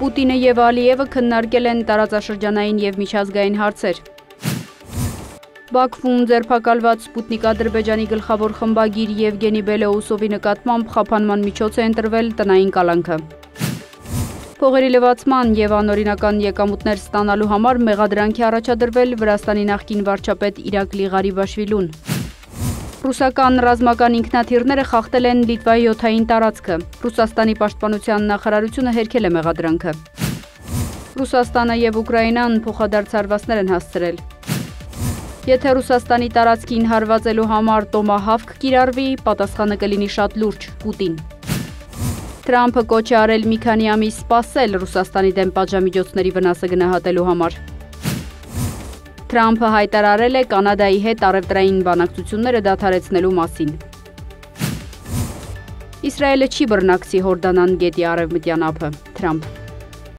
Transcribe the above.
Պուտինը և Ալիևը քննարկել են տարածաշրջանային և միջազգային հարցեր։ Բաքվում ձերբակալված Սպուտնիկ Ադրբեջանի գլխավոր խմբագիր Եվգենի Բելոուսովի նկատմամբ խափանման միջոց է ընտրվել տնային կալանքը։ Փողերի լվացման և անօրինական եկամուտներ ստանալու համար մեղադրանք է առաջադրվել Վրաստանի նախկին վարչապետ Իրակլի Ղարիբաշվիլուն։ Ռուսական ռազմական ինքնաթիռները խախտել են Լիտվայի օդային տարածքը։ Ռուսաստանի պաշտպանության նախարարությունը հերքել է մեղադրանքը։ Ռուսաստանը և Ուկրաինան փոխադարձ հարվածներ են հասցրել։ Եթե Ռուսաստանի տարածքին հարվածելու համար տոմահավք կիրառվի, պատասխանը կլինի շատ լուրջ՝ Պուտին։ Թրամփը կոչ է արել մի քանի ամիս սպասել Ռուսաստանի դեմ պատժամիջոցների վնասը գնահատելու համար։ Թրամփը հայտարարել է Կանադայի հետ առևտրային բանակցությունները դադարեցնելու մասին։ Իսրայելը չի բռնակցի Հորդանան գետի արևմտյան ափը։ Թրամփ։